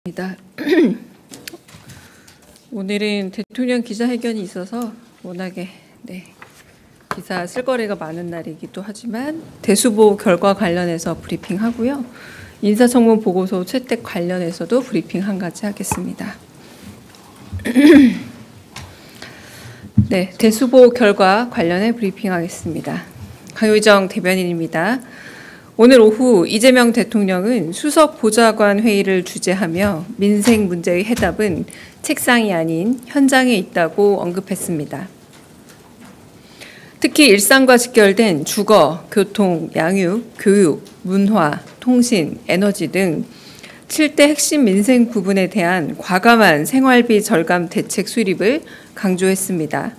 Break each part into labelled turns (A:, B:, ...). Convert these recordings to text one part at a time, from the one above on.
A: 입니다. 오늘은 대통령 기자회견이 있어서 워낙에 기사 쓸 거리가 많은 날이기도 하지만 대수보 결과 관련해서 브리핑하고요. 인사청문 보고서 채택 관련해서도 브리핑 한 가지 하겠습니다. 대수보 결과 관련해 브리핑하겠습니다. 강효정 대변인입니다. 오늘 오후 이재명 대통령은 수석 보좌관 회의를 주재하며 민생 문제의 해답은 책상이 아닌 현장에 있다고 언급했습니다. 특히 일상과 직결된 주거, 교통, 양육, 교육, 문화, 통신, 에너지 등 7대 핵심 민생 부분에 대한 과감한 생활비 절감 대책 수립을 강조했습니다.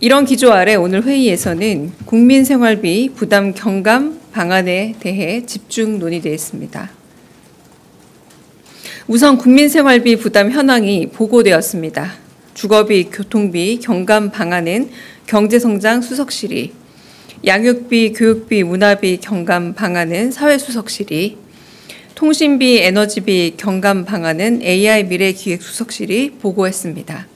A: 이런 기조 아래 오늘 회의에서는 국민 생활비 부담 경감 방안에 대해 집중 논의되었습니다. 우선 국민 생활비 부담 현황이 보고되었습니다. 주거비, 교통비 경감 방안은 경제성장 수석실이, 양육비, 교육비, 문화비 경감 방안은 사회수석실이, 통신비, 에너지비 경감 방안은 AI 미래기획수석실이 보고했습니다.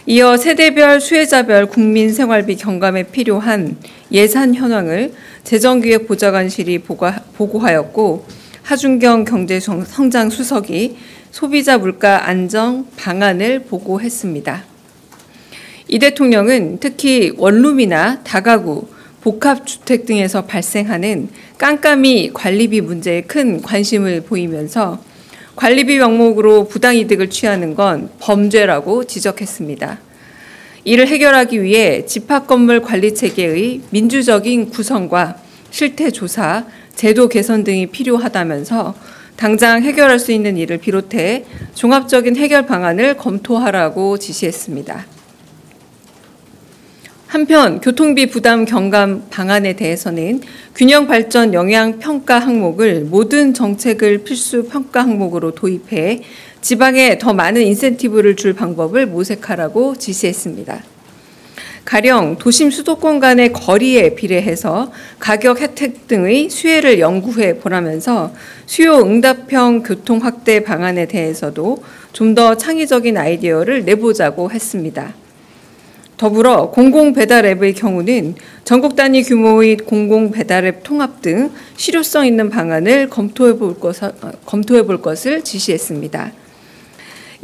A: 이어 세대별, 수혜자별 국민 생활비 경감에 필요한 예산 현황을 재정기획보좌관실이 보고하였고, 하준경 경제성장수석이 소비자 물가 안정 방안을 보고했습니다. 이 대통령은 특히 원룸이나 다가구, 복합주택 등에서 발생하는 깜깜이 관리비 문제에 큰 관심을 보이면서 관리비 명목으로 부당이득을 취하는 건 범죄라고 지적했습니다. 이를 해결하기 위해 집합건물 관리체계의 민주적인 구성과 실태조사, 제도 개선 등이 필요하다면서 당장 해결할 수 있는 일을 비롯해 종합적인 해결 방안을 검토하라고 지시했습니다. 한편 교통비 부담 경감 방안에 대해서는 균형 발전 영향 평가 항목을 모든 정책을 필수 평가 항목으로 도입해 지방에 더 많은 인센티브를 줄 방법을 모색하라고 지시했습니다. 가령 도심 수도권 간의 거리에 비례해서 가격 혜택 등의 수혜를 연구해 보라면서 수요 응답형 교통 확대 방안에 대해서도 좀 더 창의적인 아이디어를 내보자고 했습니다. 더불어 공공배달앱의 경우는 전국 단위 규모의 공공배달앱 통합 등 실효성 있는 방안을 검토해 볼 것을 지시했습니다.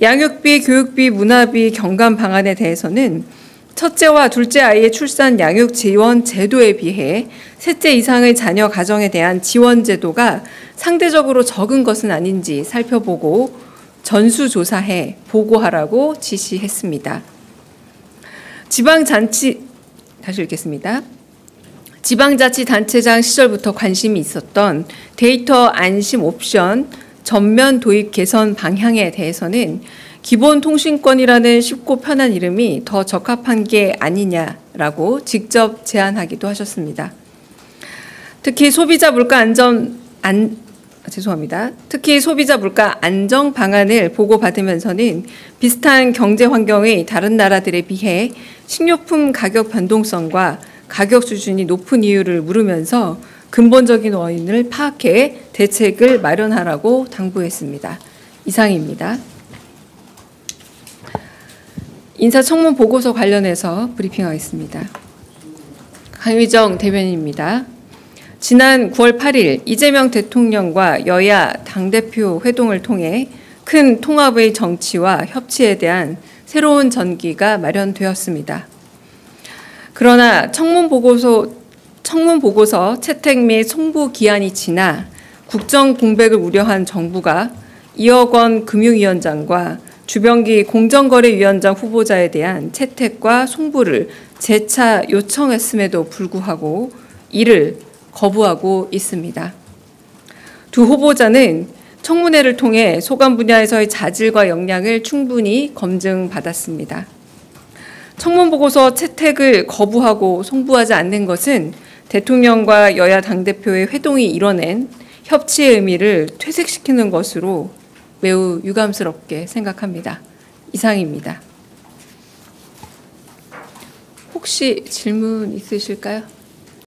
A: 양육비, 교육비, 문화비 경감 방안에 대해서는 첫째와 둘째 아이의 출산 양육 지원 제도에 비해 셋째 이상의 자녀 가정에 대한 지원 제도가 상대적으로 적은 것은 아닌지 살펴보고 전수조사해 보고하라고 지시했습니다. 다시 읽겠습니다. 지방자치단체장 시절부터 관심이 있었던 데이터 안심 옵션 전면 도입 개선 방향에 대해서는 기본통신권이라는 쉽고 편한 이름이 더 적합한 게 아니냐라고 직접 제안하기도 하셨습니다. 특히 소비자 물가 안정 방안을 보고받으면서는 비슷한 경제 환경의 다른 나라들에 비해 식료품 가격 변동성과 가격 수준이 높은 이유를 물으면서 근본적인 원인을 파악해 대책을 마련하라고 당부했습니다. 이상입니다. 인사청문 보고서 관련해서 브리핑하겠습니다. 강효정 대변인입니다. 지난 9월 8일 이재명 대통령과 여야 당대표 회동을 통해 큰 통합의 정치와 협치에 대한 새로운 전기가 마련되었습니다. 그러나 청문 보고서 채택 및 송부 기한이 지나 국정 공백을 우려한 정부가 2억 원 금융위원장과 주병기 공정거래위원장 후보자에 대한 채택과 송부를 재차 요청했음에도 불구하고 이를 거부하고 있습니다. 두 후보자는 청문회를 통해 소관 분야에서의 자질과 역량을 충분히 검증받았습니다. 청문 보고서 채택을 거부하고 송부하지 않는 것은 대통령과 여야 당대표의 회동이 이뤄낸 협치의 의미를 퇴색시키는 것으로 매우 유감스럽게 생각합니다. 이상입니다. 혹시 질문 있으실까요?